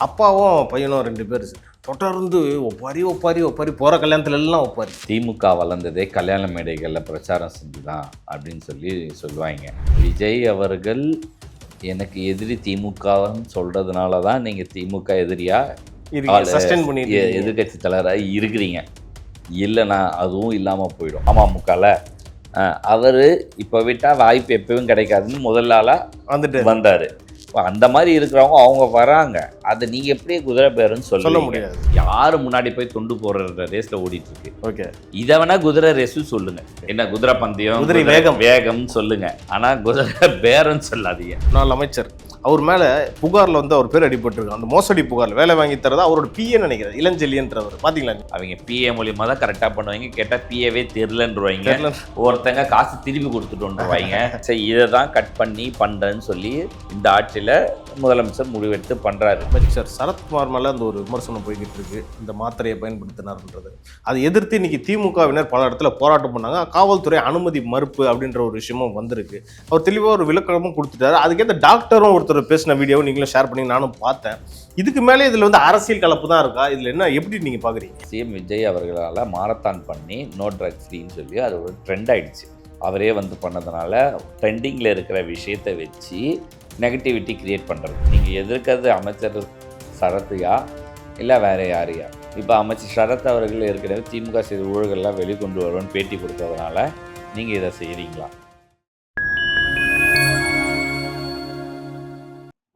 அப்பாவும் பையனும் 2 பேர் சார். தொடர்ந்து ஒப்பாரி போகிற கல்யாணத்துல எல்லாம் ஒப்பாரி. திமுக வளர்ந்ததே கல்யாண மேடைகளில் பிரச்சாரம் செஞ்சு தான் அப்படின்னு சொல்லுவாங்க. விஜய் அவர்கள் எனக்கு எதிரி திமுகன்னு சொல்கிறதுனால தான் நீங்கள் திமுக எதிரியாக சஸ்டெயின் பண்ணி எதிர்கட்சி தலைவராக இருக்கிறீங்க. இல்லைனா அதுவும் இல்லாமல் போயிடும். அமமுகவில் அவர் இப்போ விட்டால் வாய்ப்பு எப்பவும் கிடைக்காதுன்னு முதல் ஆளாக வந்தார். அந்த மாதிரி இருக்கிறவங்க அவங்க வராங்க. அதை நீங்கள் எப்படியே குதிரை பேருன்னு சொல்ல முடியாது. யார் முன்னாடி போய் தொண்டு போடுற ரேஸில் ஓடிட்டு இருக்கு. ஓகே, இதை வேணா குதிரை ரேஸு சொல்லுங்க. என்ன குதிரை பந்தயம், குதிரை வேகம்னு சொல்லுங்க. ஆனால் குதிரை பேருன்னு சொல்லாதீங்க. நாள் அமைச்சர் அவர் மேலே புகாரில் வந்து அவர் பேர் அடிபட்டிருக்கு. அந்த மோசடி புகாரில் வேலை வாங்கி தரதா அவரோட பிஏ நினைக்கிறார், இளஞ்செல்லின்றவர். பார்த்தீங்களா? அவங்க பிஏ மூலியமாக தான் கரெக்டாக பண்ணுவாங்க. கேட்டால் பிஏவே தெரிலன்றவாங்க. ஒருத்தங்க காசு திருப்பி கொடுத்துட்டோன்றவாங்க. சரி, இதை தான் கட் பண்ணி பண்ணுறேன்னு சொல்லி இந்த ஆட்சியில் முதலமைச்சர் முடிவெடுத்து பண்ணுறாரு. அமைச்சர் சரத்குமார் மேலே அந்த ஒரு விமர்சனம் போய்கிட்டு இருக்கு, இந்த மாத்திரையை பயன்படுத்தினார்ன்றது. அதை எதிர்த்து இன்னைக்கு திமுகவினர் பல இடத்துல போராட்டம் பண்ணாங்க. காவல்துறை அனுமதி மறுப்பு அப்படின்ற ஒரு விஷயமும் வந்திருக்கு. அவர் தெளிவாக ஒரு விளக்கமும் கொடுத்துட்டாரு. அதுக்கேற்ற டாக்டரும் ஒருத்தர் பேசின வீடியோவும் நீங்களும் ஷேர் பண்ணி நானும் பார்த்தேன். இதுக்கு மேலே இதில் வந்து அரசியல் கலப்பு தான் இருக்கா? இதில் என்ன எப்படி நீங்கள் பார்க்குறீங்க? சிஎம் விஜய் அவர்களால் மாரத்தான் பண்ணி நோ ட்ரக்ஸ் ஃப்ரீன்னு சொல்லி அது ஒரு ட்ரெண்ட் ஆகிடுச்சு. அவரே வந்து பண்ணதுனால ட்ரெண்டிங்கில் இருக்கிற விஷயத்தை வச்சு நெகட்டிவிட்டி கிரியேட் பண்ணுறது. நீங்கள் எதிர்க்கிறது அமைச்சர் சரத்தையா இல்லை வேறு யாரையா? இப்போ அமைச்சர் சரத் அவர்கள் ஏற்கனவே திமுக செய்த ஊழல்கள்லாம் வெளிக்கொண்டு வருவோன்னு பேட்டி கொடுத்ததுனால நீங்கள் இதை செய்கிறீங்களா?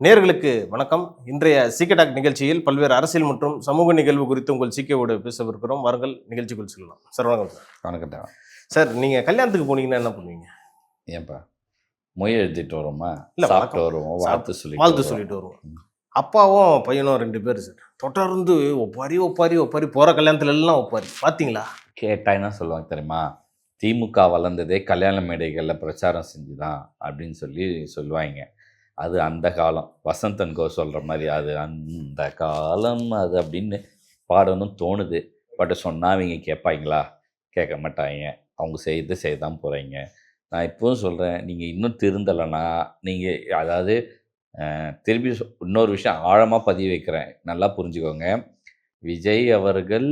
நேயர்களுக்கு வணக்கம். இன்றைய சீக்கே டாக் நிகழ்ச்சியில் பல்வேறு அரசியல் மற்றும் சமூக நிகழ்வு குறித்து உங்கள் சீக்கேவோடு பேசவிருக்கிறோம். வாருங்கள், நிகழ்ச்சிக்குள் சொல்லலாம். சார் வணக்கம். சார் வணக்கம். சார், நீங்கள் கல்யாணத்துக்கு போனீங்கன்னா என்ன பண்ணுவீங்க? ஏன்பா மொய் எழுதிட்டு வருவோமா? இல்லை, சாப்பிட்டு வருவோம், வாழ்த்து சொல்லிட்டு வருவோம். அப்பாவும் பையனும் 2 பேர் சார். தொடர்ந்து ஒப்பாரி போகிற கல்யாணத்துல எல்லாம் ஒப்பாரி. பார்த்தீங்களா? கேட்டால் என்ன சொல்லுவாங்க தெரியுமா? திமுக வளர்ந்ததே கல்யாண மேடைகளில் பிரச்சாரம் செஞ்சு தான் அப்படின்னு சொல்லுவாங்க. அது அந்த காலம். வசந்தன் கோ சொல்கிற மாதிரி அது அந்த காலம் அது அப்படின்னு பாடணும் தோணுது. பட் சொன்னால் அவங்க கேட்பாங்களா? கேட்க மாட்டாங்க. அவங்க செய்ய தான் போகிறீங்க. நான் இப்போவும் சொல்கிறேன், நீங்கள் இன்னும் திருந்தலைன்னா நீங்கள் அதாவது திருப்பி இன்னொரு விஷயம் ஆழமாக பதிவு வைக்கிறேன், நல்லா புரிஞ்சுக்கோங்க. விஜய் அவர்கள்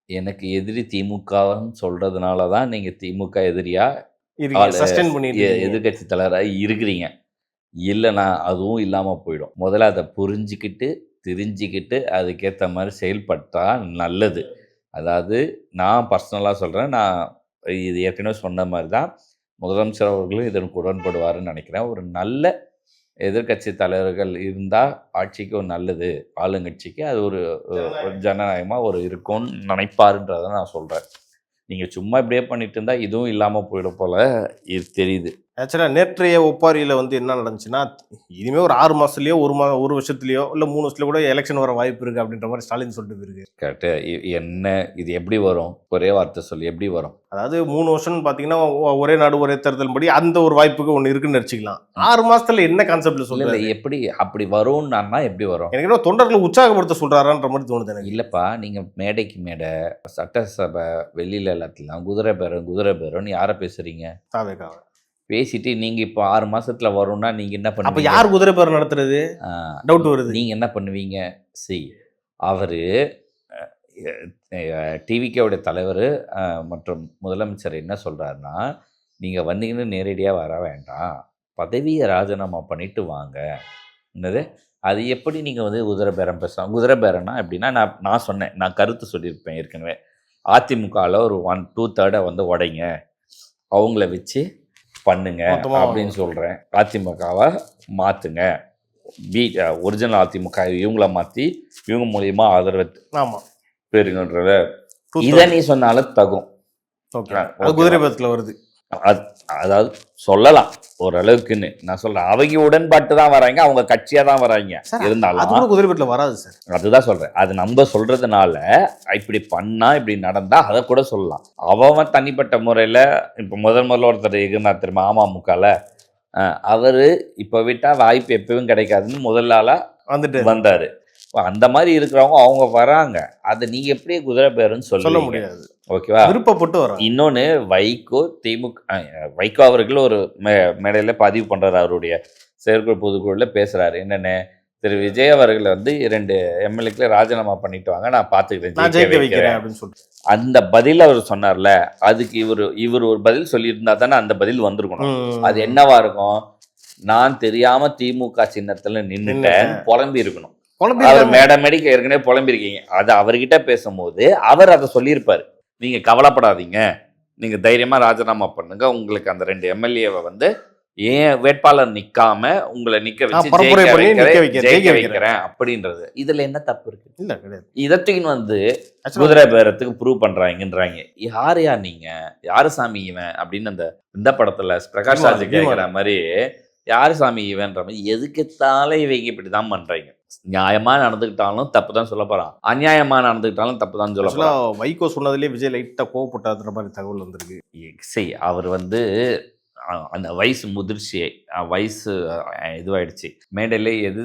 எனக்கு எதிரி திமுகன்னு சொல்கிறதுனால தான் நீங்கள் திமுக எதிரியாக எதிர்கட்சி தலைவராக இருக்கிறீங்க. இல்லைனா அதுவும் இல்லாமல் போயிடும். முதல்ல அதை புரிஞ்சிக்கிட்டு தெரிஞ்சிக்கிட்டு அதுக்கேற்ற மாதிரி செயல்பட்டால் நல்லது. அதாவது நான் பர்சனலாக சொல்கிறேன், நான் இது ஏற்கனவே சொன்ன மாதிரி தான் முதலமைச்சர் அவர்களும் இதற்கு உடன்படுவாருன்னு நினைக்கிறேன். ஒரு நல்ல எதிர்கட்சி தலைவர்கள் இருந்தால் ஆட்சிக்கு ஒரு நல்லது, ஆளுங்கட்சிக்கு அது ஒரு ஜனநாயகமாக ஒரு இருக்கும்னு நினைப்பாருன்றதை நான் சொல்கிறேன். நீங்கள் சும்மா இப்படியே பண்ணிட்டு இருந்தால் இதுவும் இல்லாமல் போயிடும் போல் இது தெரியுது. ஆக்சுவலாக நேற்றைய ஒப்பாரியில் வந்து என்ன நடந்துச்சுன்னா, இனிமேல் ஒரு 6 மாதத்துலேயோ ஒரு வருஷத்துலையோ இல்லை 3 வருஷத்துல கூட எலெக்ஷன் வர வாய்ப்பு இருக்குது அப்படின்ற மாதிரி ஸ்டாலின் சொல்லிட்டு போயிருக்கு. கரெக்டு. என்ன இது எப்படி வரும்? ஒரே வார்த்தை சொல்லி எப்படி வரும்? அதாவது 3 வருஷம்னு பார்த்தீங்கன்னா ஒரே நாடு ஒரே தேர்தல் படி அந்த ஒரு வாய்ப்புக்கு ஒன்று இருக்குன்னு வச்சுக்கலாம். 6 மாதத்துல என்ன கான்செப்ட்ல சொல்லல? எப்படி அப்படி வரும்னா எப்படி வரும்? எனக்கு என்ன தொண்டர்களை உற்சாகப்படுத்த சொல்கிறாரான்ற மாதிரி தோணுது எனக்கு. இல்லைப்பா, நீங்கள் மேடைக்கு மேடை, சட்டசபை, வெளியில் எல்லாத்துலாம் குதிரை பேரன்னு யாரை பேசுகிறீங்க? தாவேக்காவை பேசிட்டு நீங்கள் இப்போ 6 மாதத்துல வரும்னா நீங்கள் என்ன பண்ணுவீங்க? அப்போ யார் குதிரை பேரம் நடத்துறது? டவுட் வருது. நீங்கள் என்ன பண்ணுவீங்க? அவர் டிவிகேவுடைய தலைவர் மற்றும் முதலமைச்சர் என்ன சொல்கிறாருன்னா, நீங்கள் வந்தீங்கன்னு நேரடியாக வர வேண்டாம், பதவியை ராஜினாமா பண்ணிட்டு வாங்க. என்னது அது எப்படி நீங்கள் வந்து குதிரை பேரம் பேசலாம்? குதிரை பேரம்னா எப்படின்னா, நான் சொன்னேன், நான் கருத்து சொல்லியிருப்பேன் ஏற்கனவே. அதிமுகவில் ஒரு 1/2 வந்து உடைங்க, அவங்கள வச்சு பண்ணுங்க அப்படின்னு சொல்கிறேன். அதிமுகவை மாற்றுங்க, ஒரிஜினல் அதிமுக இவங்கள மாற்றி இவங்க மூலியமாக ஆதரவு பெறுங்கன்றத இதை நீ சொன்னாலும் தகும். குதிரை பேரத்தில் வருது. அதாவது சொல்லலாம் ஓரளவுக்குன்னு நான் சொல்றேன். அவங்க உடன்பாட்டு தான் வராங்க, அவங்க கட்சியா தான் வராங்க. இருந்தாலும் குதிரை பேரத்தில் வராது சார். அதுதான் சொல்றேன். அது நம்ம சொல்றதுனால இப்படி பண்ணா இப்படி நடந்தா அதை கூட சொல்லலாம். அவன் தனிப்பட்ட முறையில இப்ப முதல்ல ஒருத்தர் இருந்தார் தெரியுமா, அமமுகல, அவரு இப்ப விட்டா வாய்ப்பு எப்பவும் கிடைக்காதுன்னு முதல் ஆளா வந்தாரு. அந்த மாதிரி இருக்கிறவங்க அவங்க வராங்க. அதை நீங்க எப்படியே குதிரை பேருன்னு சொல்ல முடியாது. ஓகேவா? விருப்பப்பட்டு வரும். இன்னொன்று, வைகோ அவர்கள் ஒரு மேடையில் பதிவு பண்ணுறாரு, அவருடைய செயற்குழு பொதுக்குழுவில் பேசுகிறாரு. என்னென்ன திரு விஜய் அவர்கள் வந்து 2 எம்எல்ஏக்களை ராஜினாமா பண்ணிட்டு வாங்க, நான் நான் பார்த்துக்கிறேன், ஜெயிக்க ஜெயிக்க வைக்கிறேன் வைக்கிறேன். அப்படின்னு சொல்லிட்டு அந்த பதில் அவர் சொன்னார்ல, அதுக்கு இவர் ஒரு பதில் சொல்லியிருந்தா தானே அந்த பதில் வந்திருக்கணும். அது என்னவா இருக்கும்? நான் தெரியாம திமுக சின்னத்துல நின்னுட்டேன் புலம்பி இருக்கணும். அவர் மேடைக்கு ஏற்கனவே புலம்பிருக்கீங்க. அது அவர்கிட்ட பேசும்போது அவர் அதை சொல்லியிருப்பாரு. நீங்க கவலைப்படாதீங்க, நீங்க தைரியமா ராஜினாமா பண்ணுங்க, உங்களுக்கு அந்த 2 எம்எல்ஏவை வந்து ஏன் வேட்பாளர் நிக்காம உங்களை நிக்க வச்சு ஜெயிக்க வைக்கிறேன் அப்படின்றது. இதுல என்ன தப்பு இருக்கு? இல்ல கிடையாது. இதத்துக்கு வந்து குதிரை பேரத்துக்கு ப்ரூவ் பண்றாங்கன்றாங்க. யாரையா நீங்க, யாரு சாமி இவன் அப்படின்னு அந்த இந்த படத்துல பிரகாஷ் ராஜ் கேட்கிற மாதிரி யாரு சாமி இவன்ற மாதிரி எதுக்குத்தாலே இவங்க இப்படிதான் பண்றாங்க. நியாயமா நடந்துக்கிட்டாலும் தப்பு தான் சொல்ல போறான், அநியாயமா நடந்துக்கிட்டாலும் தப்பு தான் சொல்ல போறான். வைகோ சொன்னதுலேயே விஜய் லைட்டா கோவப்பட்டாதுன்ற மாதிரி தகவல் வந்திருக்கு. சரி, அவர் வந்து அந்த வயசு முதிர்ச்சி, வயசு இதுவாயிடுச்சு, மேடையில எது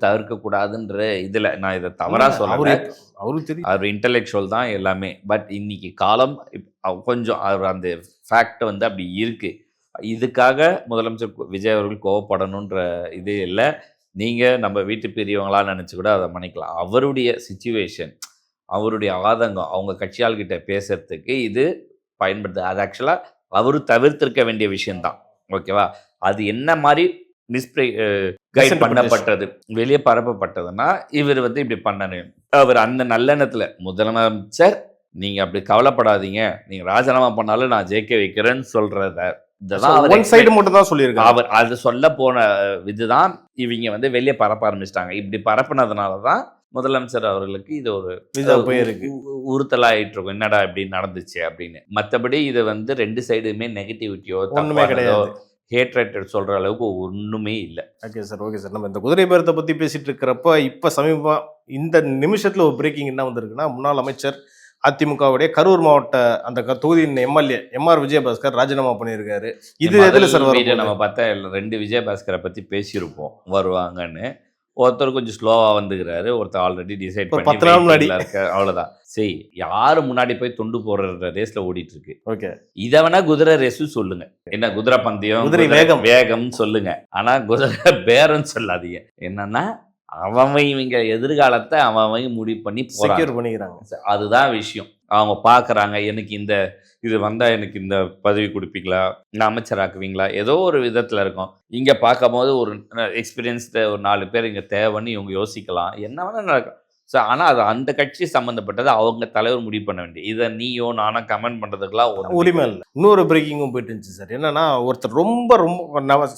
தவிர்க்க கூடாதுன்ற இதுல நான் இதை தவறா சொல்ல, அவர் இன்டெலெக்சுவல் தான் எல்லாமே. பட் இன்னைக்கு காலம் கொஞ்சம் அவர் அந்த ஃபேக்ட் வந்து அப்படி இருக்கு. இதுக்காக முதலமைச்சர் விஜய் அவர்கள் கோவப்படணுன்ற இது இல்லை. நீங்கள் நம்ம வீட்டு பெரியவங்களா நினச்சி கூட அதை மன்னிக்கலாம். அவருடைய சிச்சுவேஷன், அவருடைய ஆதங்கம், அவங்க கட்சியாள்கிட்ட பேசுறதுக்கு இது பயன்படுது. அது ஆக்சுவலாக அவரு தவிர்த்திருக்க வேண்டிய விஷயம்தான். ஓகேவா? அது என்ன மாதிரி கைட் பண்ணப்பட்டது, வெளியே பரப்பப்பட்டதுன்னா இவர் வந்து இப்படி பண்ணணும். அவர் அந்த நல்லெண்ணத்தில் முதலமைச்சர் நீங்கள் அப்படி கவலைப்படாதீங்க, நீங்கள் ராஜினாமா பண்ணாலும் நான் ஜெயிக்க வைக்கிறேன்னு சொல்கிறத அவர் அது சொல்ல போன இதுதான் இவங்க வந்து வெளியே பரப்ப ஆரம்பிச்சிட்டாங்க. இப்படி பரப்புனதுனாலதான் முதலமைச்சர் அவர்களுக்கு இது ஒரு உறுத்தலாயிட்டு இருக்கும், என்னடா இப்படி நடந்துச்சு அப்படின்னு. மற்றபடி இது வந்து 2 சைடுமே நெகட்டிவிட்டியோ ஹேட்ரேட் சொல்ற அளவுக்கு ஒண்ணுமே இல்லை. Okay sir, okay sir. நம்ம இந்த குதிரை பேரத்தை பத்தி பேசிட்டு இருக்கிறப்ப இப்ப சமீபமா இந்த நிமிஷத்துல ஒரு பிரேக்கிங் என்ன வந்திருக்குன்னா, முன்னாள் அமைச்சர் அதிமுகவுடைய கரூர் மாவட்ட அந்த தொகுதியின் எம்எல்ஏ எம்ஆர் விஜயபாஸ்கர் ராஜினாமா பண்ணியிருக்காரு. இது எதுல சார் வரும்? நம்ம பார்த்தா 2 விஜயபாஸ்கரை பத்தி பேசியிருப்போம் வருவாங்கன்னு. ஒருத்தர் கொஞ்சம் ஸ்லோவா வந்துக்கிறாரு, ஒருத்தர் ஆல்ரெடி டிசைட் பண்ணி 10 நாள் முன்னாடி அவ்வளவுதான். சரி, யாரு முன்னாடி போய் தொண்டு போடுற ரேஸ்ல ஓடிட்டு இருக்கு. ஓகே, இதை வேணா குதிரை ரேஸ் சொல்லுங்க, என்ன குதிரை பந்தயம், குதிரை வேகம் சொல்லுங்க. ஆனா குதிரை பேரம் சொல்லாதீங்க. என்னன்னா அவன் இவங்க எதிர்காலத்தை அவன் முடிவு பண்ணி பண்ணிக்கிறாங்க. அதுதான் விஷயம். அவங்க பார்க்குறாங்க, எனக்கு இந்த இது வந்தால் எனக்கு இந்த பதவி கொடுப்பீங்களா, நான் அமைச்சராக்குவீங்களா, ஏதோ ஒரு விதத்தில் இருக்கும். இங்கே பார்க்கும் போது ஒரு எக்ஸ்பீரியன்ஸ்டு ஒரு 4 பேர் இங்கே தேவைன்னு இவங்க யோசிக்கலாம், என்ன வேணால் நடக்கும். ஸோ ஆனால் அது அந்த கட்சி சம்மந்தப்பட்டது, அவங்க தலைவர் முடிவு பண்ண வேண்டிய. இதை நீயோ நானா கமெண்ட் பண்ணுறதுக்கெல்லாம் உரிமை இல்லை. இன்னொரு பிரேக்கிங்கும் போயிட்டு இருந்துச்சு சார். என்னன்னா, ஒருத்தர் ரொம்ப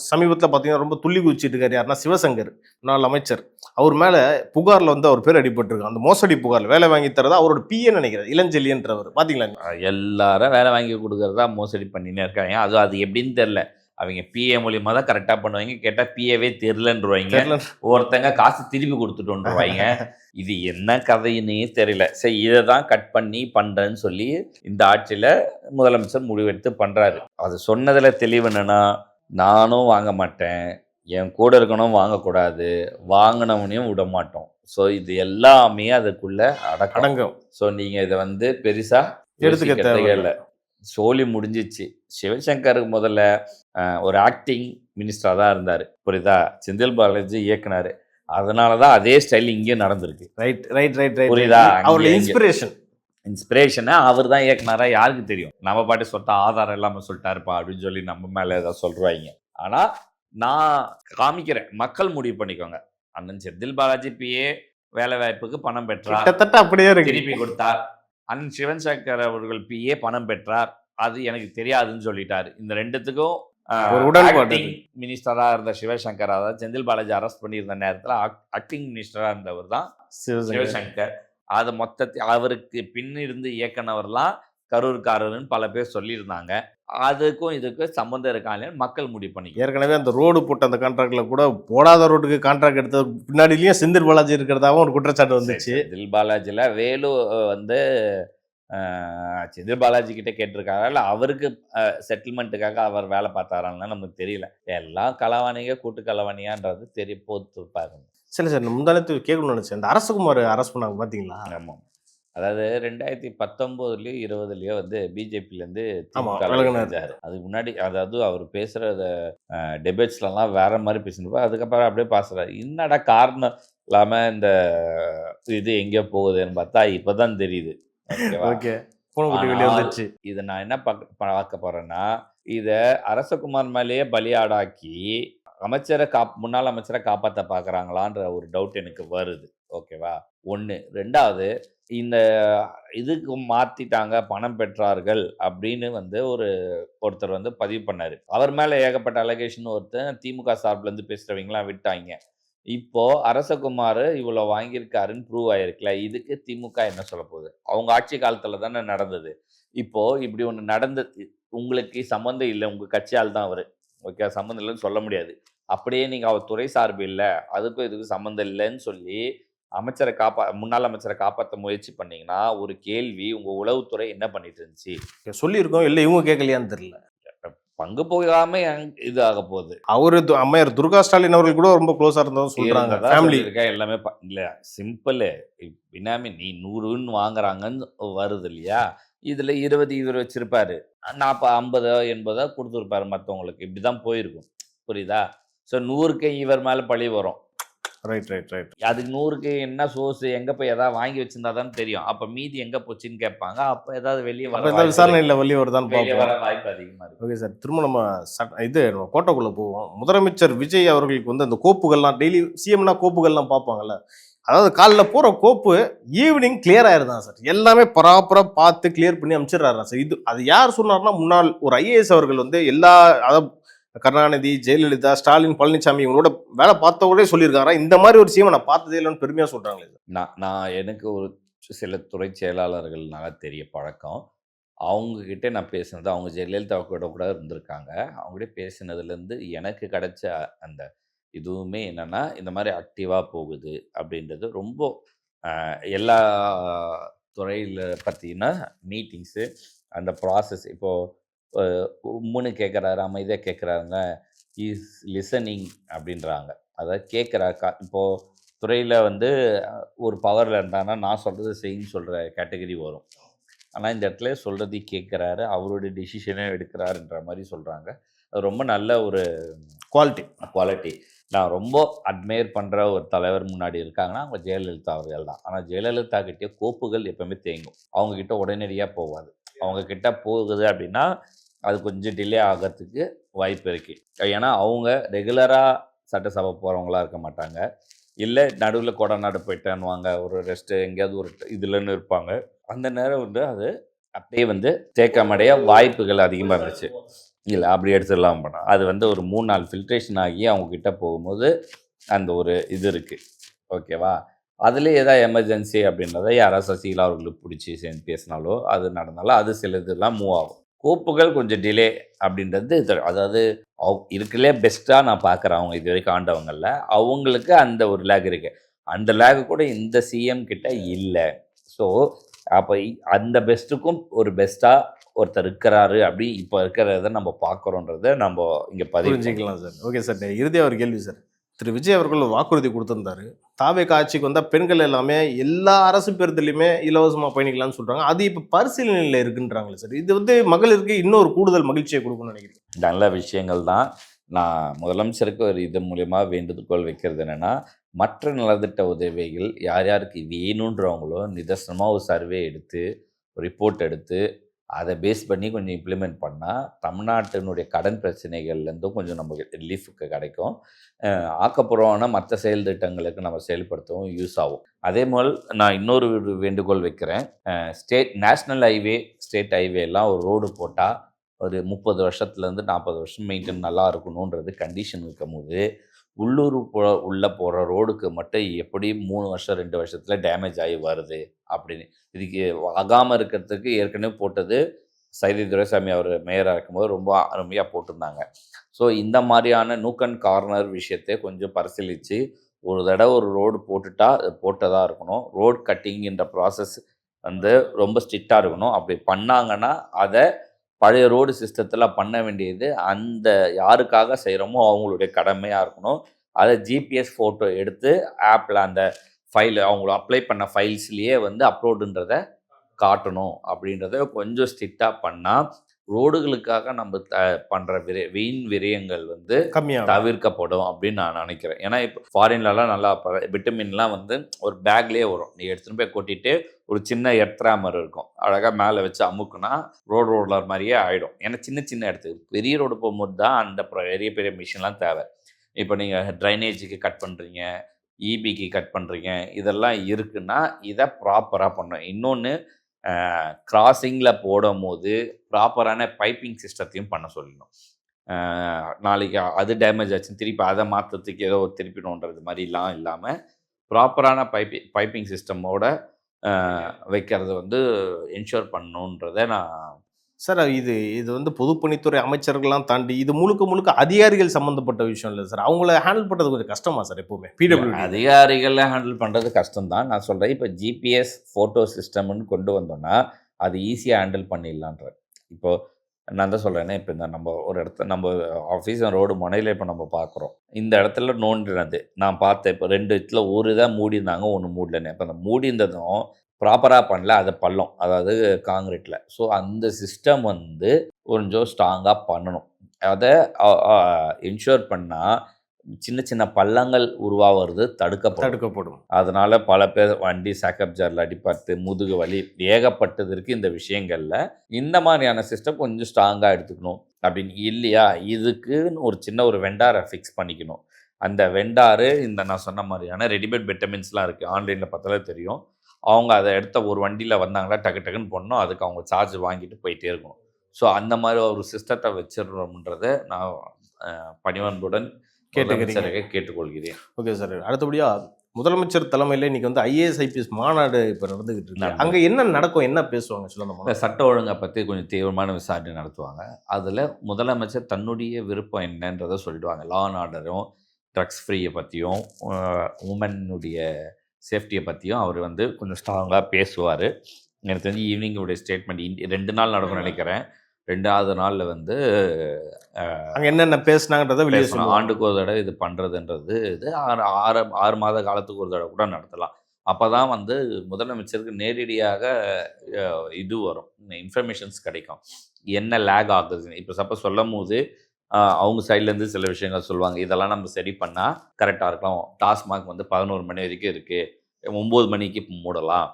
சமீபத்தில் பார்த்தீங்கன்னா ரொம்ப துள்ளி குதிச்சுட்டு இருக்காரு. யாருன்னா சிவசங்கர், முன்னாள் அமைச்சர். அவர் மேலே புகாரில் வந்து அவர் பேர் அடிபட்டிருக்கு. அந்த மோசடி புகாரில் வேலை வாங்கி தரதா அவரோட பிஏ நினைக்கிறார், இளஞ்செல்லியன்றவர். பார்த்தீங்களா? எல்லாரும் வேலை வாங்கி கொடுக்கறதா மோசடி பண்ணினே இருக்காங்க. அது எப்படின்னு தெரியல. அவங்க பிஏ மூலியமா தான் கரெக்டாக பண்ணுவாங்க. கேட்டால் பிஏவே தெரிலன்றுவாங்க. ஒருத்தங்க காசு திருப்பி கொடுத்துட்டோன்றுவாங்க. இது என்ன கதைன்னே தெரியல. சரி, இதை தான் கட் பண்ணி பண்ணுறேன்னு சொல்லி இந்த ஆட்சியில் முதலமைச்சர் முடிவெடுத்து பண்ணுறாரு. அது சொன்னதில் தெளிவு என்னன்னா, நானும் வாங்க மாட்டேன், என் கூட இருக்கணும் வாங்கக்கூடாது, வாங்கினவனையும் விட மாட்டோம். ஸோ இது எல்லாமே அதுக்குள்ள அடங்கும். ஸோ நீங்கள் இதை வந்து பெருசாக எடுத்துக்க தேவையில்லை. சோழி முடிஞ்சிச்சு. சிவசங்கருக்கு முதல்ல ஒரு ஆக்டிங் மினிஸ்டராக தான் இருந்தார், புரியுதா? செந்தில் பாலாஜி இயக்குனாரு, அதனாலதான் அதே ஸ்டைல் இங்கேயும் நடந்திருக்கு. புரியுதா? அவருடைய இன்ஸ்பிரேஷனை அவர் தான் இயக்குனாரா யாருக்கு தெரியும்? நம்ம பாட்டு சொல்லிட்டா ஆதாரம் இல்லாம சொல்லிட்டாருப்பா அப்படின்னு சொல்லி நம்ம மேல ஏதாவது சொல்றாங்க. ஆனா நான் காமிக்கிறேன், மக்கள் முடிவு பண்ணிக்கோங்க. அண்ணன் செந்தில் பாலாஜி பிஏ வேலை வாய்ப்புக்கு பணம் பெற்றார், அப்படியே திருப்பி கொடுத்தார். அண்ணன் சிவசங்கர் அவர்கள் பிஏ பணம் பெற்றார், அது எனக்கு தெரியாதுன்னு சொல்லிட்டாரு. இந்த 2த்துக்கும் மினிஸ்டரா இருந்த சிவசங்கர், அதாவது செந்தில் பாலாஜி அரெஸ்ட் பண்ணியிருந்த நேரத்தில் ஆக்டிங் மினிஸ்டரா இருந்தவர் தான் சிவசங்கர். அது மொத்தத்தை அவருக்கு பின்னிருந்து இயக்குனவர்லாம் கரூர்காரர்னு பல பேர் சொல்லியிருந்தாங்க. அதுக்கும் இதுக்கும் சம்பந்தம் இருக்காங்க, மக்கள் முடிவு பண்ணி. ஏற்கனவே அந்த ரோடு போட்ட அந்த கான்ட்ராக்ட்ல கூட போடாத ரோட்டுக்கு கான்ட்ராக்ட் எடுத்தது பின்னாடிலேயே செந்தில் பாலாஜி இருக்கிறதாவும் ஒரு குற்றச்சாட்டு வந்துச்சு. செந்தில் பாலாஜில வேலு வந்து செந்தில் பாலாஜி கிட்ட கேட்டிருக்காரா இல்லை அவருக்கு செட்டில்மெண்ட்டுக்காக அவர் வேலை பார்த்தாரான்னு நமக்கு தெரியல. எல்லாம் களவாணிங்க கூட்டு களவாணியான்றது போத்து பாருங்க. சரி சார், முந்தானத்து கேட்கணும்னு நினைச்சேன். இந்த அரசகுமார் அரெஸ்ட் பண்ணாங்க பார்த்தீங்களா? ஆமாம், அதாவது 2019லயோ 20லயோ வந்து பிஜேபியிலேருந்து ஆமா, திமுக விலகுனாரு. செஞ்சாரு. அதுக்கு முன்னாடி அதாவது அவர் பேசுகிறத டிபேட்ஸ்லலாம் வேற மாதிரி பேசினப்ப அதுக்கப்புறம் அப்படியே பேசுறாரு. என்னடா காரணம் இல்லாமல் இந்த இது எங்கே போகுதுன்னு பார்த்தா இப்போ தான் தெரியுது. ஓகேவா? ஓகே. பூனைக்குட்டி வெளியே ஆனால் வந்துருச்சு. இதை நான் என்ன பார்க்க போறேன்னா, இதை அரசகுமார் மேலேயே பலியாடாக்கி முன்னாள் அமைச்சரை காப்பாற்ற பார்க்குறாங்களான்ற ஒரு டவுட் எனக்கு வருது. ஓகேவா? 1. 2வது இந்த இதுக்கு மாத்திட்டாங்க, பணம் பெற்றார்கள் அப்படின்னு வந்து ஒருத்தர் வந்து பதிவு பண்ணாரு. அவர் மேல ஏகப்பட்ட அலிகேஷன் திமுக சார்புல இருந்து பேசுறவங்கலாம் விட்டாய்ங்க. இப்போ அரசகுமார் இவ்வளோ வாங்கியிருக்காருன்னு ப்ரூவ் ஆயிருக்குல்ல. இதுக்கு திமுக என்ன சொல்லப் போகுது? அவங்க ஆட்சி காலத்துல தானே நடந்தது. இப்போ இப்படி ஒண்ணு நடந்தது. உங்களுக்கு சம்மந்தம் இல்ல. உங்க கட்சி ஆள் தான் அவரு. ஓகே. சம்மந்தம் இல்லன்னு சொல்ல முடியாது. அப்படியே நீங்க அவர் துறை சார்பு இல்ல, அதுக்கும் இதுக்கும் சம்மந்தம் இல்லன்னு சொல்லி முன்னாள் அமைச்சரை காப்பாத்த முயற்சி பண்ணீங்கன்னா, ஒரு கேள்வி, உங்க உளவுத்துறை என்ன பண்ணிட்டு இருந்துச்சு? சொல்லியிருக்கோம். இல்ல இவங்க கேட்கலையான்னு தெரியல. பங்கு போகாம இது ஆக போகுது. அவரு அம்மையார் துர்கா ஸ்டாலின் அவர்கள் கூட ரொம்ப க்ளோஸா இருந்ததும் சொல்றாங்க. இருந்ததா ஃபேமிலி சொல்லியிருக்கேன். எல்லாமே இல்ல சிம்பிளு. பினாமி நீ 100ன்னு வாங்குறாங்கன்னு வருது இல்லையா? இதுல 20 இவர் வச்சிருப்பாரு. 50 80 கொடுத்துருப்பாரு மத்தவங்களுக்கு. இப்படிதான் போயிருக்கும். புரியுதா? ஸோ 100க்கு இவர் மேல பழி வரும். ரைட். அதுக்கு 100க்கு என்ன சோர்ஸ், எங்க போய் ஏதாவது வாங்கி வச்சிருந்தா தான் தெரியும். அப்ப மீதி எங்க போச்சுன்னு கேட்பாங்க. அப்ப ஏதாவது வெளியே அப்ப இந்த விசாரணையில் வெளியே வருதான்னு வர பார்ப்போம். வாய்ப்பு அதிகமா இருக்கு. Okay sir. திரும்ப நம்ம நம்ம கோட்டைக்குள்ள போவோம். முதலமைச்சர் விஜய் அவர்களுக்கு வந்து அந்த கோப்புகள்லாம் டெய்லி சிஎம்னா கோப்புகள்லாம் பார்ப்பாங்கல்ல. அதாவது காலைல போற கோப்பு ஈவினிங் கிளியர் ஆயிருதான் சார். எல்லாமே ப்ராப்பரா பார்த்து கிளியர் பண்ணி அமைச்சிடுறாரு சார். அது யார் சொன்னார்னா, முன்னாள் ஒரு ஐஏஎஸ் அவர்கள் வந்து அதாவது கருணாநிதி, ஜெயலலிதா, ஸ்டாலின், பழனிசாமி இவங்களோட வேலை பார்த்தவங்களே சொல்லியிருக்காரா, இந்த மாதிரி ஒரு சிஎம் நான் பார்த்ததே இல்லைன்னு பெருமையா சொல்றாங்களே சார். நான் எனக்கு ஒரு சில துறை செயலாளர்கள்னால தெரிய பழக்கம். அவங்கக்கிட்ட நான் பேசினது, அவங்க ஜெயலலிதா கூட இருந்திருக்காங்க. அவங்ககிட்ட பேசினதுலேருந்து எனக்கு கிடைச்ச அந்த இதுவுமே என்னென்னா, இந்த மாதிரி ஆக்டிவாக போகுது அப்படின்றது ரொம்ப எல்லா துறையில் பார்த்தீங்கன்னா மீட்டிங்ஸு அந்த ப்ராசஸ் இப்போது உம்முன்னு கேட்குறாரு, அமைதியாக கேட்குறாருங்க, இஸ் லிசனிங் அப்படின்றாங்க. அதாவது கேட்குறாக்கா இப்போது துறையில் வந்து ஒரு பவரில் இருந்தாங்கன்னா நான் சொல்கிறது செய்யின்னு சொல்கிற கேட்டகரி வரும். ஆனால் இந்த இடத்துல சொல்கிறது கேட்குறாரு, அவருடைய டிசிஷனே எடுக்கிறாருன்ற மாதிரி சொல்கிறாங்க. அது ரொம்ப நல்ல ஒரு குவாலிட்டி. நான் ரொம்ப அட்மையர் பண்ணுற ஒரு தலைவர் முன்னாடி இருக்காங்கன்னா அவங்க ஜெயலலிதா அவர்கள் தான். ஆனால் ஜெயலலிதா கிட்டே கோப்புகள் எப்பவுமே தேங்கும். அவங்கக்கிட்ட உடனடியாக போகாது. அவங்கக்கிட்ட போகுது அப்படின்னா அது கொஞ்சம் டிலே ஆகிறதுக்கு வாய்ப்பு இருக்குது. ஏன்னா அவங்க ரெகுலராக சட்டசபை போகிறவங்களா இருக்க மாட்டாங்க. இல்லை நடுவில் கொடநாடு போயிட்டேன்னுவாங்க, ஒரு ரெஸ்ட்டு எங்கேயாவது ஒரு இதுலன்னு இருப்பாங்க. அந்த நேரம் வந்து அது அப்படியே வந்து தேக்கமடைய வாய்ப்புகள் அதிகமாக இருந்துச்சு. இல்லை அப்படி எடுத்துடலாம் போனால் அது வந்து ஒரு 3 நாள் ஃபில்ட்ரேஷன் ஆகி அவங்கக்கிட்ட போகும்போது அந்த ஒரு இது இருக்குது. ஓகேவா? அதில் ஏதாவது எமர்ஜென்சி அப்படின்றத யாராவது சசிகலா அவர்களுக்கு பிடிச்சி சேர்ந்து பேசினாலோ அது நடந்தாலும் அது சில இதெல்லாம் மூவ் ஆகும். கோப்புகள் கொஞ்சம் டிலே அப்படின்றது அதாவது இருக்குல்லே பெஸ்ட்டாக நான் பார்க்குறேன். அவங்க இது வரைக்கும் ஆண்டவங்களில் அவங்களுக்கு அந்த ஒரு லேக் இருக்குது. அந்த லேக் கூட இந்த சிஎம் கிட்ட இல்லை. ஸோ அப்போ அந்த பெஸ்ட்டுக்கும் ஒரு பெஸ்ட்டாக ஒருத்தர் இருக்கிறாரு அப்படி இப்போ இருக்கிறத நம்ம பார்க்குறோன்றதை நம்ம இங்கே புரிஞ்சுக்கலாம் சார். Okay sir. இறுதியாக ஒரு கேள்வி சார். திரு விஜய் அவர்கள் ஒரு வாக்குறுதி கொடுத்திருந்தாரு. தாவேக ஆட்சிக்கு வந்தால் பெண்கள் எல்லாமே எல்லா அரசு பேருந்துலையுமே இலவசமாக பயணிக்கலாம்னு சொல்கிறாங்க. அது இப்போ பரிசீலனையில் இருக்குன்றாங்களே சார். இது வந்து மகளிருக்கு இன்னொரு கூடுதல் மகிழ்ச்சியை கொடுக்கும்னு நினைக்கிறேன். நல்ல விஷயங்கள் தான். நான் முதலமைச்சருக்கு ஒரு இது மூலயமா வேண்டுகோள் வைக்கிறது என்னென்னா, மற்ற நலத்திட்ட உதவிகள் யார் யாருக்கு வேணுன்றவங்களோ நிதர்சனமாக ஒரு சர்வே எடுத்து ரிப்போர்ட் எடுத்து அதை பேஸ் பண்ணி கொஞ்சம் இம்ப்ளிமெண்ட் பண்ணால் தமிழ்நாட்டினுடைய கடன் பிரச்சனைகள்லேருந்தும் கொஞ்சம் நமக்கு ரிலீஃபுக்கு கிடைக்கும். ஆக்கப்பூர்வமான மற்ற செயல் திட்டங்களுக்கு நம்ம செயல்படுத்தவும் யூஸ் ஆகும். அதே போல் நான் இன்னொரு வேண்டுகோள் வைக்கிறேன். நேஷ்னல் ஹைவே, ஸ்டேட் ஹைவேலாம் ஒரு ரோடு போட்டால் ஒரு 30 வருஷத்துலேருந்து 40 வருஷம் மெயின்டைன் நல்லா இருக்கணுன்றது கண்டிஷன் இருக்கும்போது, உள்ளூர் உள்ளே போகிற ரோடுக்கு மட்டும் எப்படி 3 வருஷம் 2 வருஷத்தில் டேமேஜ் ஆகி வருது அப்படின்னு இதுக்கு ஆகாமல் இருக்கிறதுக்கு ஏற்கனவே போட்டது சைதை துரைசாமி அவர் மேயராக இருக்கும்போது ரொம்ப அருமையாக போட்டிருந்தாங்க. ஸோ இந்த மாதிரியான நூக் அண்ட் கார்னர் விஷயத்தை கொஞ்சம் பரிசீலித்து ஒரு தடவை ஒரு ரோடு போட்டதாக இருக்கணும். ரோட் கட்டிங்கிற ப்ராசஸ் வந்து ரொம்ப ஸ்ட்ரிக்டாக இருக்கணும். அப்படி பண்ணாங்கன்னா அதை பழைய ரோடு சிஸ்டத்தில் பண்ண வேண்டியது அந்த யாருக்காக செய்கிறோமோ அவங்களுடைய கடமையாக இருக்கணும். அதை ஜிபிஎஸ் ஃபோட்டோ எடுத்து ஆப்பில் அந்த ஃபைல் அவங்க அப்ளை பண்ண ஃபைல்ஸ்லேயே வந்து அப்லோடுன்றத காட்டணும் அப்படின்றத கொஞ்சம் ஸ்ட்ரிக்டாக பண்ணால் ரோடுகளுக்காக நம்ம பண்ணுற வீண் விரயங்கள் வந்து கம்மியாக தவிர்க்கப்படும் அப்படின்னு நான் நினைக்கிறேன். ஏன்னா இப்போ ஃபாரின்லலாம் நல்லா விட்டமின்லாம் வந்து ஒரு பேக்லேயே வரும். நீ எடுத்துகிட்டு போய் கொட்டிட்டு ஒரு சின்ன எர்த்ராமர் இருக்கும், அழகாக மேலே வச்சு அமுக்குனா ரோலர் மாதிரியே ஆகிடும். ஏன்னா சின்ன சின்ன இடத்துக்கு பெரிய ரோடு போகும்போது தான் அந்த பெரிய பெரிய மிஷின்லாம் தேவை. இப்போ நீங்கள் ட்ரைனேஜுக்கு கட் பண்ணுறீங்க, இபிக்கு கட் பண்ணுறீங்க, இதெல்லாம் இருக்குன்னா இதை ப்ராப்பராக பண்ணணும். இன்னொன்று கிராசிங்கில் போடும்போது ப்ராப்பரான பைப்பிங் சிஸ்டத்தையும் பண்ண சொல்லணும். நாளைக்கு அது டேமேஜ் ஆச்சுன்னு திருப்பி அதை மாற்றத்துக்கு ஏதோ திருப்பிடணுன்றது மாதிரிலாம் இல்லாமல் ப்ராப்பரான பைப்பிங் சிஸ்டமோட வைக்கிறது வந்து என்ஷூர் பண்ணணுன்றதை நான் சார். இது வந்து பொதுப்பணித்துறை அமைச்சர்கள்லாம் தாண்டி இது முழுக்க அதிகாரிகள் சம்மந்தப்பட்ட விஷயம் இல்லை சார். அவங்கள ஹேண்டில் பண்ணுறது கொஞ்சம் கஷ்டமா சார்? எப்பவுமே பிடபிள்யூடி அதிகாரிகளை ஹேண்டில் பண்ணுறது கஷ்டம்தான். நான் சொல்கிறேன், இப்போ ஜிபிஎஸ் ஃபோட்டோ சிஸ்டம்னு கொண்டு வந்தோன்னா அது ஈஸியாக ஹேண்டில் பண்ணிடலான்ற. இப்போது நான் தான் சொல்கிறேன்னா, இப்போ இந்த நம்ம ஒரு இடத்த நம்ம ஆஃபீஸ் ரோடு முனையில் இப்போ நம்ம பார்க்குறோம், இந்த இடத்துல நோண்டினது நான் பார்த்தேன். இப்போ 2 இடத்துல ஒரு இதாக மூடியிருந்தாங்க, ஒன்று மூடலன்னு. இப்போ அந்த மூடியிருந்ததும் ப்ராப்பராக பண்ணல, அது பள்ளம், அதாவது காங்கிரீட்டில். ஸோ அந்த சிஸ்டம் வந்து கொஞ்சம் ஸ்ட்ராங்காக பண்ணணும். அதை என்ஷூர் பண்ணால் சின்ன சின்ன பள்ளங்கள் உருவாகிறது தடுக்கப்படும். அதனால் பல பேர் வண்டி சாக்கப் ஜாரில் அடிபட்டு முதுகு வலி ஏகப்பட்டதற்கு இந்த விஷயங்களில் இந்த மாதிரியான சிஸ்டம் கொஞ்சம் ஸ்ட்ராங்காக எடுத்துக்கணும். அப்படின்னு இல்லையா, இதுக்குன்னு ஒரு சின்ன ஒரு வெண்டாரை ஃபிக்ஸ் பண்ணிக்கணும். அந்த வெண்டாரு இந்த நான் சொன்ன மாதிரியான ரெடிமேட் விட்டமின்ஸ்லாம் இருக்குது, ஆன்லைனில் பார்த்தாலே தெரியும். அவங்க அதை எடுத்த ஒரு வண்டியில் வந்தாங்களா டக்குன்னு போடணும், அதுக்கு அவங்க சார்ஜ் வாங்கிட்டு போயிட்டே இருக்கணும். ஸோ அந்த மாதிரி ஒரு சிஸ்டத்தை வச்சிடணுன்றதை நான் பணிவன்புடன் கேட்டுக்கொள்கிறேன். Okay sir. அடுத்தபடியாக முதலமைச்சர் தலைமையில் இன்னைக்கு வந்து ஐஏஎஸ் ஐபிஎஸ் மாநாடு இப்போ நடந்துகிட்டு இருக்கு. அங்கே என்ன நடக்கும், என்ன பேசுவாங்க சொல்லுங்க? சட்ட ஒழுங்கை பற்றி கொஞ்சம் தீவிரமான விசாரணை நடத்துவாங்க. அதில் முதலமைச்சர் தன்னுடைய விருப்பம் என்னன்றதை சொல்லிடுவாங்க. லா அண்ட் ஆர்டரும் ட்ரக்ஸ் ஃப்ரீயை பற்றியும் உமனுடைய சேஃப்டியை பற்றியும் அவர் வந்து கொஞ்சம் ஸ்ட்ராங்காக பேசுவார். எனக்கு தெரிஞ்சு ஈவினிங்குடைய ஸ்டேட்மெண்ட் 2 நாள் நடக்கும்னு நினைக்கிறேன். 2வது நாளில் வந்து அங்கே என்னென்ன பேசுனாங்கன்றதை வெளியே சொல்லணும். ஆண்டுக்கு ஒரு தடவை இது பண்ணுறதுன்றது இது 6 மாத காலத்துக்கு ஒரு தடவை கூட நடத்தலாம். அப்போ தான் வந்து முதலமைச்சருக்கு நேரடியாக இது வரும், இன்ஃபர்மேஷன்ஸ் கிடைக்கும், என்ன லேக் ஆகுதுன்னு. இப்போ சப்போஸ் சொல்லும் போது அவங்க சைட்லேருந்து சில விஷயங்கள் சொல்லுவாங்க, இதெல்லாம் நம்ம சரி பண்ணால் கரெக்டாக இருக்கலாம். டாஸ்மாக் வந்து 11 மணி வரைக்கும் இருக்குது, 9 மணிக்கு மூடலாம்,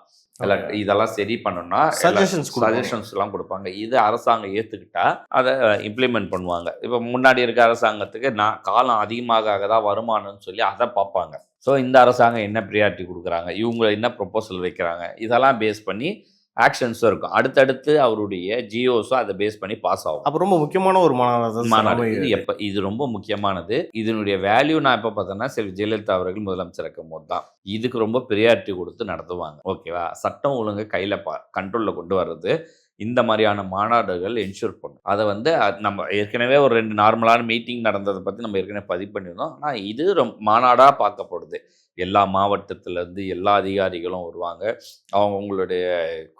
இதெல்லாம் சரி பண்ணணும்னா சஜஷன்ஸ்லாம் கொடுப்பாங்க. இது அரசாங்கம் ஏற்றுக்கிட்டா அதை இம்ப்ளிமெண்ட் பண்ணுவாங்க. இப்போ முன்னாடி இருக்க அரசாங்கத்துக்கு காலம் அதிகமாக தான் வருமானம்னு சொல்லி அதை பார்ப்பாங்க. ஸோ இந்த அரசாங்கம் என்ன ப்ரியாரிட்டி கொடுக்குறாங்க, இவங்க என்ன ப்ரொப்போசல் வைக்கிறாங்க, இதெல்லாம் பேஸ் பண்ணி ஆக்ஷன்ஸும் இருக்கும். அடுத்தடுத்து அவருடைய ஜியோஸும் அதை பேஸ் பண்ணி பாஸ் ஆகும். அப்போ ரொம்ப முக்கியமான ஒரு மாநாடு இது ரொம்ப முக்கியமானது. இதனுடைய வேல்யூ நான் எப்போ பார்த்தேன்னா செல்வி ஜெயலலிதா அவர்கள் முதலமைச்சர் இருக்கும் போது தான் இதுக்கு ரொம்ப ப்ரியாரிட்டி கொடுத்து நடத்துவாங்க. ஓகேவா, சட்டம் ஒழுங்கு கையில் கண்ட்ரோலில் கொண்டு வர்றது இந்த மாதிரியான மாநாடுகள் என்ஷூர் பண்ணும். அதை வந்து நம்ம ஏற்கனவே ஒரு 2 நார்மலான மீட்டிங் நடந்ததை பற்றி நம்ம ஏற்கனவே பதிவு பண்ணியிருந்தோம். ஆனால் இது மாநாடாக பார்க்கப்படுது. எல்லா மாவட்டத்திலேருந்து எல்லா அதிகாரிகளும் வருவாங்க, அவங்களுடைய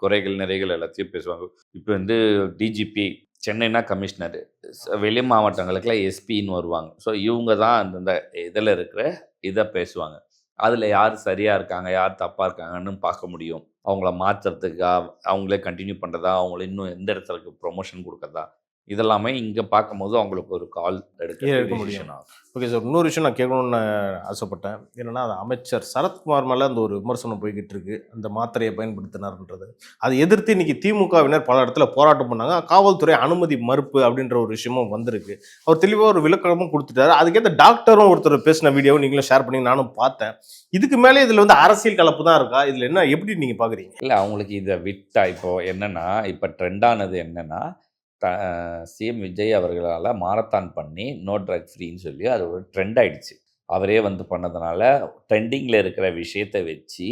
குறைகள் நிறைகள் எல்லாத்தையும் பேசுவாங்க. இப்போ வந்து டிஜிபி, சென்னைனா கமிஷனர், வெளி மாவட்டங்களுக்கெல்லாம் எஸ்பின்னு வருவாங்க. ஸோ இவங்க தான் அந்தந்த இதில் இருக்கிற இதை பேசுவாங்க. அதில் யார் சரியாக இருக்காங்க, யார் தப்பாக இருக்காங்கன்னு பார்க்க முடியும். அவங்கள மாற்றுறதுக்கா, அவங்களே கண்டினியூ பண்ணுறதா, அவங்கள இன்னும் எந்த இடத்துக்கு ப்ரொமோஷன் கொடுக்குறதா, இதெல்லாமே இங்கே பார்க்கும்போது அவங்களுக்கு ஒரு கால் எடுக்க முடியும். ஓகே சார், இன்னொரு விஷயம் நான் கேட்கணும்னு ஆசைப்பட்டேன். என்னென்னா, அது அமைச்சர் சரத்குமார் மேலே அந்த ஒரு விமர்சனம் போய்கிட்டு இருக்கு, அந்த மாத்திரையை பயன்படுத்தினார்ன்றது. அதை எதிர்த்து இன்னைக்கு திமுகவினர் பல இடத்துல போராட்டம் பண்ணாங்க. காவல்துறை அனுமதி மறுப்பு அப்படின்ற ஒரு விஷயமும் வந்திருக்கு. அவர் தெளிவாக ஒரு விளக்கமும் கொடுத்துட்டாரு. அதுக்கேற்ற டாக்டரும் ஒருத்தர் பேசின வீடியோவும் நீங்களும் ஷேர் பண்ணி நானும் பார்த்தேன். இதுக்கு மேலே இதில் வந்து அரசியல் கலப்பு தான் இருக்கா? இதில் என்ன, எப்படி நீங்கள் பார்க்குறீங்க? இல்லை, அவங்களுக்கு இதை விட்டா இப்போது என்னென்னா, இப்போ ட்ரெண்டானது என்னென்னா, சிஎம் விஜய் அவர்களால் மாரத்தான் பண்ணி நோ ட்ரக் ஃப்ரீன்னு சொல்லி அது ஒரு ட்ரெண்ட் ஆகிடுச்சு. அவரே வந்து பண்ணதுனால ட்ரெண்டிங்கில் இருக்கிற விஷயத்தை வச்சு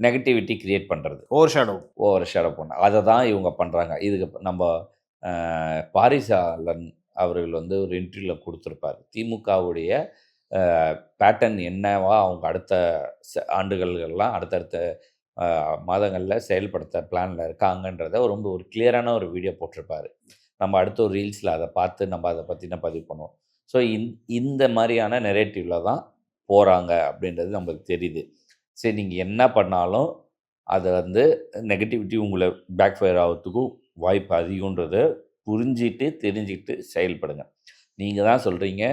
நெகட்டிவிட்டி க்ரியேட் பண்ணுறது, ஓவர் ஷேடோ பண்ண, அதை தான் இவங்க பண்ணுறாங்க. இதுக்கு நம்ம பாரிசாலன் அவர்கள் வந்து ஒரு இன்டர்வியூவில் கொடுத்துருப்பார். திமுகவுடைய பேட்டர்ன் என்னவா அவங்க அடுத்த ஆண்டுகள்லாம் அடுத்தடுத்த மாதங்களில் செயல்படுத்த பிளானில் இருக்காங்கன்றத ரொம்ப ஒரு கிளியரான ஒரு வீடியோ போட்டிருப்பார். நம்ம அடுத்த ஒரு ரீல்ஸில் அதை பார்த்து நம்ம அதை பற்றின பதிவு பண்ணுவோம். ஸோ இந்த மாதிரியான நெரேட்டிவில் தான் போகிறாங்க அப்படின்றது நம்மளுக்கு தெரியுது. சரி நீங்கள் என்ன பண்ணாலும் அதை வந்து நெகட்டிவிட்டி உங்களை பேக் ஃபயர் ஆகிறதுக்கும் வாய்ப்பு அதிகன்றதை புரிஞ்சிட்டு தெரிஞ்சுக்கிட்டு செயல்படுங்க. நீங்கள் தான் சொல்கிறீங்க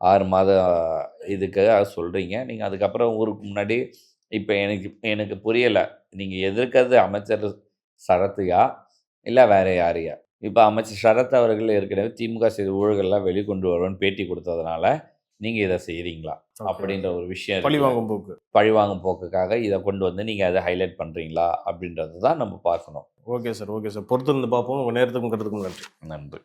6 மாத இதுக்காக சொல்கிறீங்க. நீங்கள் அதுக்கப்புறம் ஊருக்கு முன்னாடி இப்போ எனக்கு புரியலை, நீங்கள் எதிர்க்கிறது அமைச்சர் சரத்தையா இல்லை வேற யாரையா? இப்போ அமைச்சர் சரத் அவர்கள் ஏற்கனவே திமுக செய்த ஊழல்கள்லாம் வெளிக்கொண்டு வருவோன்னு பேட்டி கொடுத்ததுனால நீங்கள் இதை செய்கிறீங்களா அப்படின்ற ஒரு விஷயம் பழி இருக்குல்ல. வாங்கும் போக்கு. பழிவாங்கும் போக்குக்காக இதை கொண்டு வந்து நீங்கள் அதை ஹைலைட் பண்ணுறீங்களா அப்படின்றது தான் நம்ம பார்க்கணும். Okay sir, okay sir. பொறுத்திருந்து பார்ப்போம். உங்கள் நேரத்துக்கும் கருத்துக்கும் நன்றி. நன்றி.